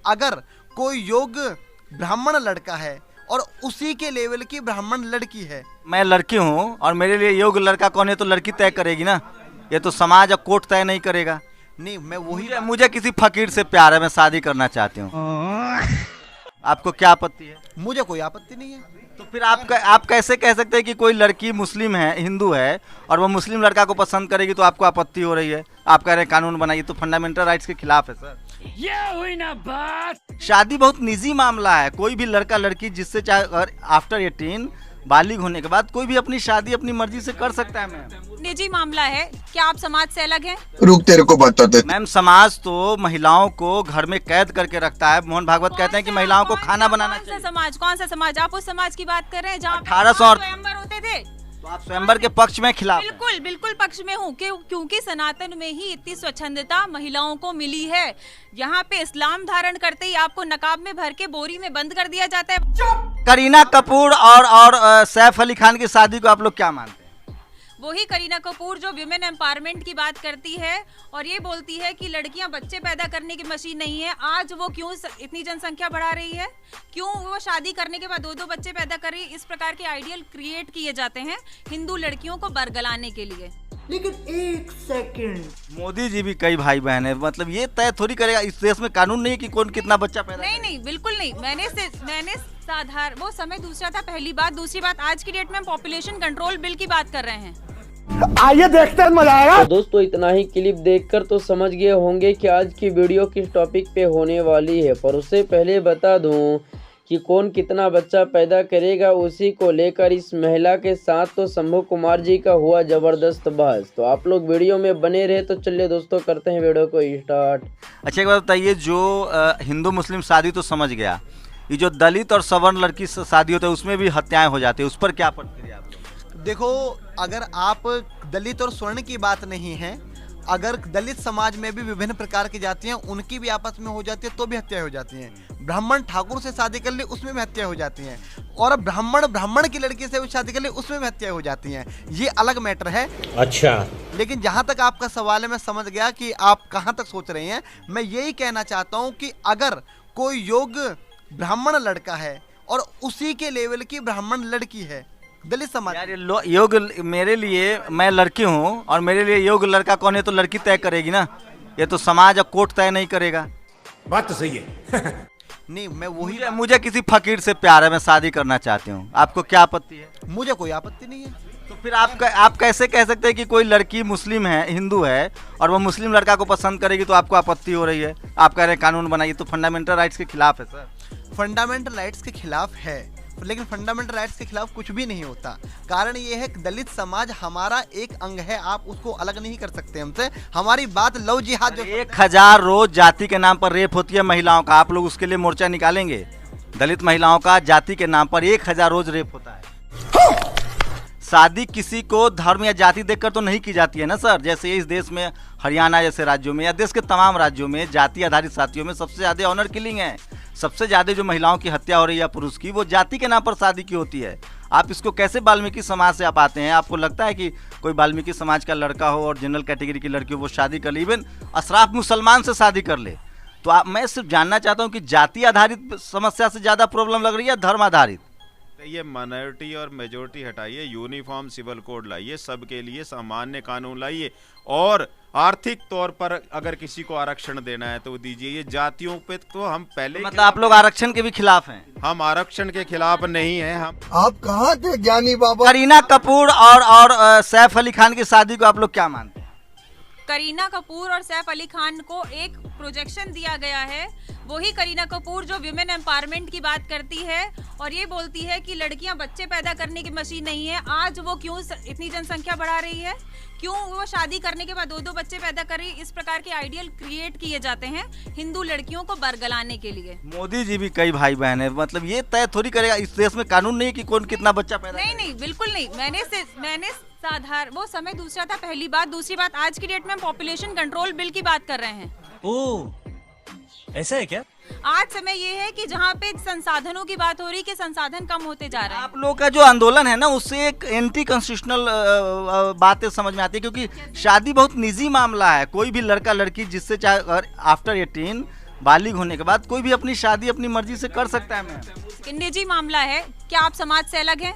अगर कोई योग्य ब्राह्मण लड़का है और उसी के लेवल की ब्राह्मण लड़की है। मैं लड़की हूँ और मेरे लिए योग्य लड़का कौन है तो लड़की तय करेगी ना, ये तो समाज और कोर्ट तय नहीं करेगा। नहीं, मैं वही मुझे किसी फकीर से प्यार है, मैं शादी करना चाहती हूँ। आपको क्या आपत्ति है? मुझे कोई आपत्ति नहीं है। तो फिर आप कैसे कह सकते हैं कि कोई लड़की मुस्लिम है, हिंदू है और वो मुस्लिम लड़का को पसंद करेगी तो आपको आपत्ति हो रही है? आप कह रहे हैं कानून बनाइए, तो फंडामेंटल राइट्स के खिलाफ है सर। ये हुई ना बात। शादी बहुत निजी मामला है, कोई भी लड़का लड़की जिससे चाहे आफ्टर 18 बालिग होने के बाद कोई भी अपनी शादी अपनी मर्जी से कर सकता है। मैम निजी मामला है, क्या आप समाज से अलग हैं? रुक तेरे को बताते। मैम समाज तो महिलाओं को घर में कैद करके रखता है। मोहन भागवत कहते हैं कि महिलाओं को खाना बनाना चाहिए। कौन सा समाज? आप उस समाज की बात कर रहे हैं जहाँ 1800 स्वयंवर होते थे? तो आप स्वयंवर के पक्ष में खिलाफ हैं? बिल्कुल बिल्कुल पक्ष में हूँ, क्योंकि सनातन में ही इतनी स्वच्छंदता महिलाओं को मिली है। यहाँ पे इस्लाम धारण करते ही आपको नकाब में भर के बोरी में बंद कर दिया जाता है। करीना कपूर और सैफ अली खान की शादी को आप लोग क्या मानते हैं? वही करीना कपूर जो विमेन एम्पावरमेंट की बात करती है और ये बोलती है कि लड़कियां बच्चे पैदा करने की मशीन नहीं है। आज वो क्यों इतनी जनसंख्या बढ़ा रही है? क्यों वो शादी करने के बाद 2-2 बच्चे पैदा कर रही है? इस प्रकार के आइडियल क्रिएट किए जाते हैं हिंदू लड़कियों को बरगलाने के लिए। लेकिन एक सेकंड, मोदी जी भी कई भाई बहन है, मतलब ये तय थोड़ी करेगा। इस देश में कानून नहीं है कि कौन कितना बच्चा पैदा नहीं नहीं, बिल्कुल नहीं। मैंने साधारण वो समय दूसरा था, पहली बात। दूसरी बात, आज की डेट में हम पॉपुलेशन कंट्रोल बिल की बात कर रहे हैं। आइए देखते हैं, मजा आएगा। तो दोस्तों इतना ही क्लिप देखकर तो समझ गए होंगे कि आज की वीडियो किस टॉपिक पे होने वाली है, पर उससे पहले बता दूं कि कौन कितना बच्चा पैदा करेगा उसी को लेकर इस महिला के साथ तो शंभू कुमार जी का हुआ जबरदस्त बहस। तो आप लोग वीडियो में बने रहे, तो चलिए दोस्तों करते हैं वीडियो को स्टार्ट। अच्छा एक बात बताइए, जो हिंदू मुस्लिम शादी तो समझ गया, ये जो दलित और सवर्ण लड़की से शादी होता है उसमें भी हत्याएं हो जाती है, उस पर क्या प्रतिक्रिया? देखो, अगर आप दलित और स्वर्ण की बात नहीं है, अगर दलित समाज में भी विभिन्न प्रकार की जातियां उनकी भी आपस में हो जाती है तो भी हत्या हो जाती हैं। ब्राह्मण ठाकुर से शादी कर ले उसमें भी हत्या हो जाती हैं, और ब्राह्मण की लड़की से शादी कर ले उसमें भी हत्या हो जाती हैं। ये अलग मैटर है। अच्छा, लेकिन जहां तक आपका सवाल है, मैं समझ गया कि आप कहां तक सोच रहे हैं। मैं यही कहना चाहता हूं कि अगर कोई योग्य ब्राह्मण लड़का है और उसी के लेवल की ब्राह्मण लड़की है, दलित समाज यार योग्य मेरे लिए, मैं लड़की हूँ और मेरे लिए योग्य लड़का कौन है तो लड़की तय करेगी ना, ये तो समाज और कोर्ट तय नहीं करेगा। बात तो सही है। नहीं, मैं वही मुझे किसी फकीर से प्यार है, मैं शादी करना चाहती हूँ। आपको क्या आपत्ति है? मुझे कोई आपत्ति नहीं है। तो फिर आप कैसे कह सकते हैं कि कोई लड़की मुस्लिम है, हिंदू है और वो मुस्लिम लड़का को पसंद करेगी तो आपको आपत्ति हो रही है? आप कह रहे हैं कानून बनाइए, तो फंडामेंटल राइट्स के खिलाफ है सर। फंडामेंटल राइट्स के खिलाफ है, लेकिन फंडामेंटल राइट्स के खिलाफ कुछ भी नहीं होता। कारण ये है कि दलित समाज हमारा एक अंग है, आप उसको अलग नहीं कर सकते हमसे। हमारी बात लव जिहाद जो 1000 रोज जाति के नाम पर रेप होती है महिलाओं का, आप लोग उसके लिए मोर्चा निकालेंगे? दलित महिलाओं का जाति के नाम पर 1000 रोज रेप होता है। शादी किसी को धर्म या जाति देखकर तो नहीं की जाती है ना सर। जैसे इस देश में हरियाणा जैसे राज्यों में या देश के तमाम राज्यों में जाति आधारित शादियों में सबसे ज़्यादा ऑनर किलिंग है। सबसे ज़्यादा जो महिलाओं की हत्या हो रही है या पुरुष की, वो जाति के नाम पर शादी की होती है। आप इसको कैसे वाल्मीकि समाज से आप आते हैं? आपको लगता है कि कोई वाल्मीकि समाज का लड़का हो और जनरल कैटेगरी की लड़की हो वो शादी कर ले, इवन अशराफ मुसलमान से शादी कर ले? तो मैं सिर्फ जानना चाहता हूँ कि जाति आधारित समस्या से ज़्यादा प्रॉब्लम लग रही है धर्म आधारित? ये माइनॉरिटी और मेजोरिटी हटाइए, यूनिफॉर्म सिविल कोड लाइए, सबके लिए सामान्य कानून लाइए, और आर्थिक तौर पर अगर किसी को आरक्षण देना है तो दीजिए। ये जातियों पे तो हम पहले मतलब आप लोग आरक्षण के भी खिलाफ हैं? हम आरक्षण के खिलाफ नहीं हैं। हम आप कहाँ थे ज्ञानी बाबा? करीना कपूर और सैफ अली खान की शादी को आप लोग क्या मानते हैं? करीना कपूर और सैफ अली खान को एक प्रोजेक्शन दिया गया है। वही करीना कपूर जो विमेन एम्पावरमेंट की बात करती है और ये बोलती है कि लड़कियां बच्चे पैदा करने की मशीन नहीं है। आज वो क्यों इतनी जनसंख्या बढ़ा रही है? क्यों वो शादी करने के बाद 2-2 बच्चे पैदा कर रही है? इस प्रकार के आइडियल क्रिएट किए जाते हैं हिंदू लड़कियों को बरगलाने के लिए। मोदी जी भी कई भाई बहन है, मतलब ये तय थोड़ी करेगा। इस देश में कानून नहीं है कि कौन कितना बच्चा पैदा नहीं नहीं, बिल्कुल नहीं। मैंने साधारण वो समय दूसरा था, पहली बात। दूसरी बात, आज की डेट में हम पॉपुलेशन कंट्रोल बिल की बात कर रहे हैं। ओह, ऐसा है क्या? आज समय ये है कि जहाँ पे संसाधनों की बात हो रही है कि संसाधन कम होते जा रहे हैं। आप लोग का जो आंदोलन है ना, उससे एक एंटी कॉन्स्टिट्यूशनल बातें समझ में आती है, क्योंकि शादी बहुत निजी मामला है। कोई भी लड़का लड़की जिससे चाहे आफ्टर 18 बालिग होने के बाद कोई भी अपनी शादी अपनी मर्जी से कर सकता है। मैम निजी मामला है, क्या आप समाज से अलग हैं?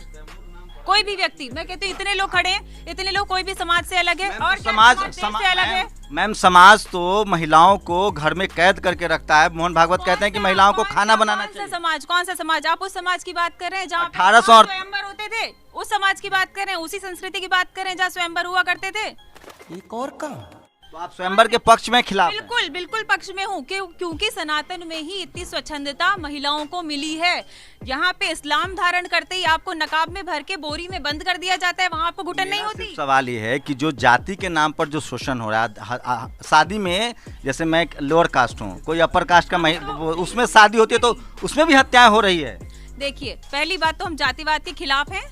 कोई भी व्यक्ति, मैं कहती हूँ इतने लोग खड़े हैं, इतने लोग, कोई भी समाज से अलग है? और समाज देश से अलग है? मैम समाज तो महिलाओं को घर में कैद करके रखता है। मोहन भागवत कहते हैं कि महिलाओं को खाना बनाना चाहिए। कौन सा समाज? आप उस समाज की बात कर रहे हैं जहाँ 1800 स्वयंवर होते थे? उस समाज की बात कर रहे हैं, उसी संस्कृति की बात कर रहे हैं जहाँ स्वयंवर हुआ करते थे? एक और का तो आप स्वयंवर के पक्ष में खिलाफ हैं? बिल्कुल बिल्कुल पक्ष में हूँ, क्योंकि सनातन में ही इतनी स्वच्छंदता महिलाओं को मिली है। यहाँ पे इस्लाम धारण करते ही आपको नकाब में भर के बोरी में बंद कर दिया जाता है, वहाँ आपको घुटन नहीं होती। सवाल ये है कि जो जाति के नाम पर जो शोषण हो रहा है शादी में, जैसे मैं लोअर कास्ट हूँ, कोई अपर कास्ट का उसमें शादी होती है तो उसमें भी हत्याएं हो रही है। देखिए, पहली बात तो हम जातिवाद के खिलाफ हैं।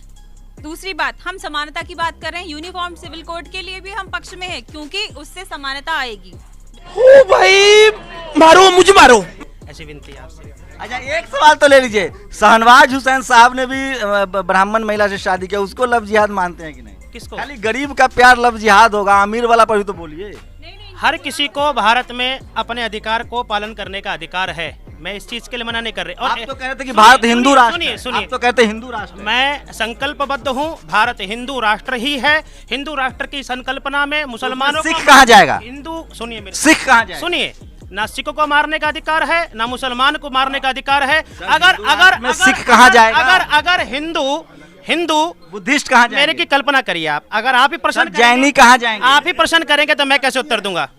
दूसरी बात, हम समानता की बात कर रहे हैं। यूनिफॉर्म सिविल कोड के लिए भी हम पक्ष में हैं, क्योंकि उससे समानता आएगी। ओ भाई मारो, मुझे मारो, ऐसी विनती है आपसे। अच्छा एक सवाल तो ले लीजिए, शहनवाज हुसैन साहब ने भी ब्राह्मण महिला से शादी किया, उसको लव जिहाद मानते हैं कि नहीं? किसको? खाली गरीब का प्यार लव जिहाद होगा, अमीर वाला पर भी तो बोलिए। हर किसी को भारत में अपने अधिकार को पालन करने का अधिकार है, मैं इस चीज के लिए मना नहीं कर रहे। और आप तो कह रहे थे कि भारत हिंदू राष्ट्र, सुनिए, आप तो कहते हैं हिंदू राष्ट्र। मैं संकल्पबद्ध हूँ, भारत हिंदू राष्ट्र ही है। हिंदू राष्ट्र की संकल्पना में मुसलमानों को, सिख कहाँ जाएगा? हिंदू, सुनिए मेरे, सिख कहाँ जाएगा? सुनिए, ना सिखों को मारने का अधिकार है, ना मुसलमान को मारने का अधिकार है। अगर सिख कहाँ जाएगा? अगर हिंदू बुद्धिस्ट कहाँ जाएंगे? मेरे की कल्पना करिए आप, अगर आप ही प्रश्न जैनी कहाँ जाएंगे? आप ही प्रश्न करेंगे तो मैं कैसे उत्तर दूंगा?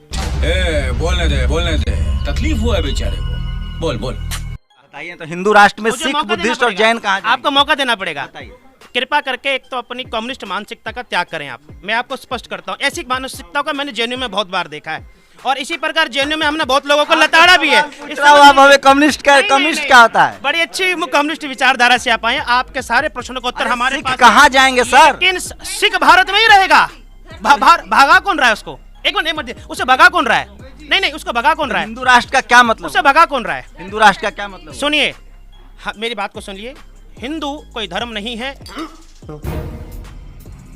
बोलने दे, तकलीफ हुआ है बेचारे को, बोल बताइए। तो हिंदू राष्ट्र में सिख, बुद्धिस्ट और जैन कहाँ जाएंगे? आपको मौका देना पड़ेगा। बताइए। कृपा करके एक तो अपनी कम्युनिस्ट मानसिकता का त्याग करें आप। मैं आपको स्पष्ट करता हूँ, ऐसी मानसिकता को मैंने जेएनयू में बहुत बार देखा है, और इसी प्रकार जेएनयू में हमने बहुत लोगों को लताड़ा भी है। कम्युनिस्ट क्या होता है? बड़ी अच्छी कम्युनिस्ट विचारधारा से आप आए, आपके सारे प्रश्नों का उत्तर हमारे पास कहाँ जाएंगे सर? लेकिन सिख भारत में ही रहेगा। भागा कौन रहा है उसको? एक मिनट, उसे भगा कौन रहा है? नहीं, उसको भगा कौन रहा है? हिंदू राष्ट्र का क्या मतलब? उसे भगा कौन रहा है? हिंदू राष्ट्र का क्या मतलब? सुनिए, मेरी बात को सुनिए। हिंदू कोई धर्म नहीं है,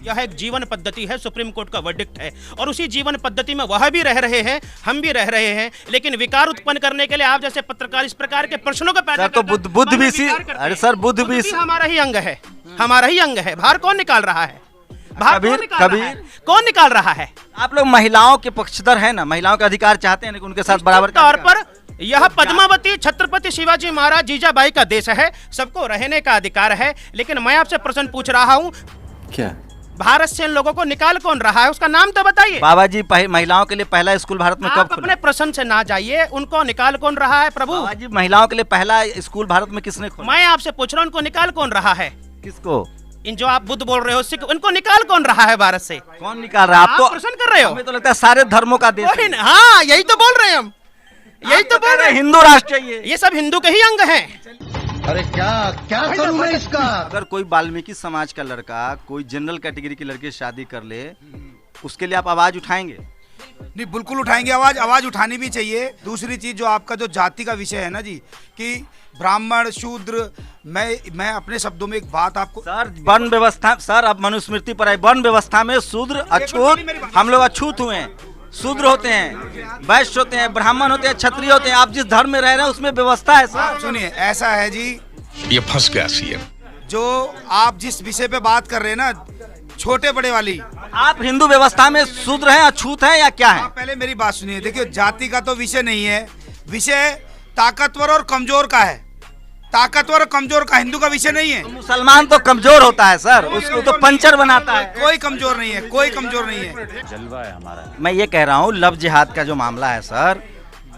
यह एक जीवन पद्धति है, सुप्रीम कोर्ट का वर्डिक्ट है, और उसी जीवन पद्धति में वह भी रह रहे हैं, हम भी रह रहे हैं। लेकिन विकार उत्पन्न करने के लिए आप जैसे पत्रकार इस प्रकार के प्रश्नों को पैदा तो बुद्ध भी इसी, अरे सर बुद्ध भी हमारा ही अंग है, हमारा ही अंग है। बाहर कौन निकाल रहा है? कबीर कौन निकाल रहा है? आप लोग महिलाओं के पक्षधर है ना, महिलाओं के अधिकार चाहते हैं, उनके साथ बराबर तौर पर यह पद्मावती छत्रपति शिवाजी महाराज जीजाबाई का देश है, सबको रहने का अधिकार है। लेकिन मैं आपसे प्रश्न पूछ रहा हूँ, क्या भारत से इन लोगों को निकाल कौन रहा है? उसका नाम तो बताइए। बाबा जी, महिलाओं के लिए पहला स्कूल भारत में कब खुला? अपने प्रश्न से ना जाइए, उनको निकाल कौन रहा है प्रभु? बाबा जी, महिलाओं के लिए पहला स्कूल भारत में किसने खोला? मैं आपसे पूछ रहा हूँ, उनको निकाल कौन रहा है? किसको? इन जो आप बुद्ध बोल रहे हो सिख, उनको निकाल कौन रहा है भारत से? कौन निकाल रहा है? आप तो प्रश्न कर रहे हो। हमें तो लगता है सारे धर्मों का देश है। हाँ, यही तो बोल रहे हैं हम, यही तो बोल रहे हैं। हिंदू राष्ट्र चाहिए, ये सब हिंदू के ही अंग हैं। अरे क्या करूं मैं इसका? अगर कोई वाल्मीकि समाज का लड़का कोई जनरल कैटेगरी की लड़की से शादी कर ले, उसके लिए आप आवाज उठाएंगे? नहीं, बिल्कुल उठाएंगे आवाज उठानी भी चाहिए। दूसरी चीज, जो आपका जो जाति का विषय है ना जी, कि ब्राह्मण शूद्र, मैं अपने शब्दों में एक बात आपको, सर वर्ण व्यवस्था, सर अब मनुस्मृति पर है, वर्ण व्यवस्था में शूद्र अछूत, हम लोग अछूत हुए हैं, शूद्र होते हैं, वैश्य होते हैं, ब्राह्मण होते हैं, क्षत्रिय होते हैं। आप जिस धर्म में रह रहे हैं उसमें व्यवस्था है सर। सुनिए, ऐसा है जी, ये फंस गया सीएम। जो आप जिस विषय पे बात कर रहे हैं ना, छोटे बड़े वाली, आप हिंदू व्यवस्था में शूद्र हैं, अछूत हैं या क्या है? आप पहले मेरी बात सुनिए। देखिए, जाति का तो विषय नहीं है, विषय ताकतवर और कमजोर का है। ताकतवर और कमजोर का हिंदू का विषय नहीं है। मुसलमान तो कमजोर होता है सर, उसको तो पंचर बनाता है। कोई कमजोर नहीं है, कोई कमजोर नहीं है। जलवा है हमारा। मैं ये कह रहा हूँ, लव जिहाद का जो मामला है सर,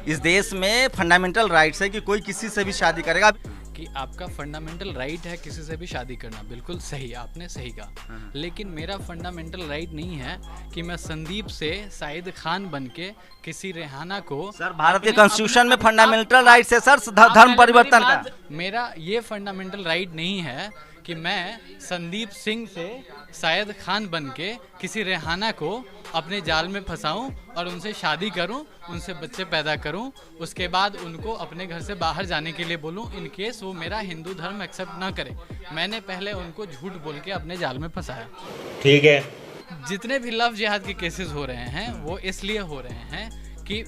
इस देश में फंडामेंटल राइट्स है कि कोई किसी से भी शादी करेगा। कि आपका फंडामेंटल राइट है किसी से भी शादी करना, बिल्कुल सही, आपने सही कहा। लेकिन मेरा फंडामेंटल राइट नहीं है कि मैं संदीप से साइद खान बनके किसी रेहाना को। सर भारत के कॉन्स्टिट्यूशन में फंडामेंटल राइट्स है सर, धर्म परिवर्तन का। मेरा ये फंडामेंटल राइट नहीं है कि मैं संदीप सिंह से सायद खान बनके किसी रेहाना को अपने जाल में फंसाऊं और उनसे शादी करूं, उनसे बच्चे पैदा करूं, उसके बाद उनको अपने घर से बाहर जाने के लिए बोलूं, इन केस वो मेरा हिंदू धर्म एक्सेप्ट ना करे। मैंने पहले उनको झूठ बोल के अपने जाल में फंसाया। ठीक है। जितने भी लव जिहाद के केसेस हो रहे हैं वो इसलिए हो रहे हैं कि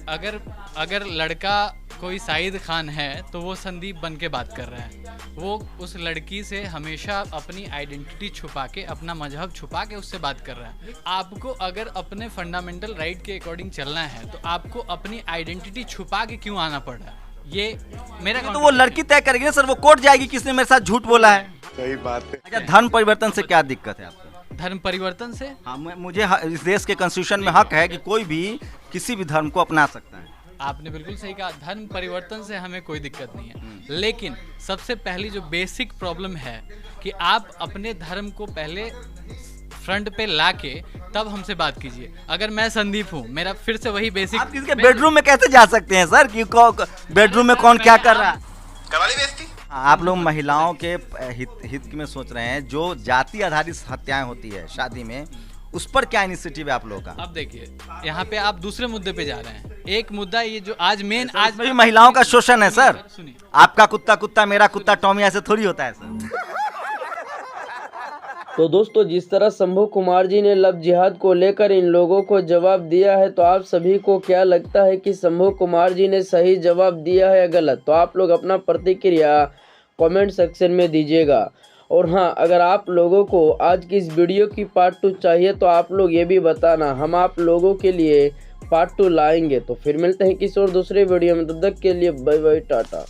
अगर लड़का कोई साइद खान है तो वो संदीप बन के बात कर रहा है। वो उस लड़की से हमेशा अपनी आइडेंटिटी छुपा के, अपना मजहब छुपा के उससे बात कर रहा है। आपको अगर अपने फंडामेंटल राइट के अकॉर्डिंग चलना है तो आपको अपनी आइडेंटिटी छुपा के क्यों आना पड़ रहा है? ये मेरा तो वो लड़की तय करेगी ना सर, वो कोर्ट जाएगी किसने मेरे साथ झूठ बोला है। सही बात है। अच्छा, धर्म परिवर्तन से क्या दिक्कत है आपको? धर्म परिवर्तन से मुझे इस देश के कॉन्स्टिट्यूशन में हक है कि कोई भी किसी भी धर्म को अपना सकता है। आपने बिल्कुल सही कहा, धर्म परिवर्तन से हमें कोई दिक्कत नहीं है, लेकिन सबसे पहली जो बेसिक प्रॉब्लम है कि आप अपने धर्म को पहले फ्रंट पे लाके तब हमसे बात कीजिए। अगर मैं संदीप हूँ, मेरा फिर से वही बेसिक, आप किसी के बेडरूम में कैसे जा सकते हैं सर कि बेडरूम में कौन क्या कर रहा है? करवाली बेइज्जती। आप लोग महिलाओं के हित में सोच रहे हैं, जो जाति आधारित हत्याएं होती है शादी में, उस पर क्या इनिशिएटिव है आप लोगों का? अब देखिए, यहाँ पे आप दूसरे मुद्दे पे जा रहे हैं। एक मुद्दा ये जो आज मेन, आज में भी महिलाओं का शोषण है सर। सुनिए, आपका कुत्ता कुत्ता, मेरा कुत्ता टॉमी, ऐसे थोड़ी होता है सर। तो दोस्तों, जिस तरह शंभू कुमार जी ने लव जिहाद को लेकर इन लोगों को जवाब दिया है, तो आप सभी को क्या लगता है कि शंभू कुमार जी ने सही जवाब दिया है या गलत? तो आप लोग अपना प्रतिक्रिया कमेंट सेक्शन में दीजिएगा। और हाँ, अगर आप लोगों को आज की इस वीडियो की पार्ट 2 चाहिए तो आप लोग ये भी बताना, हम आप लोगों के लिए पार्ट 2 लाएंगे। तो फिर मिलते हैं किसी और दूसरे वीडियो में, तब तक के लिए बाय बाय, टाटा।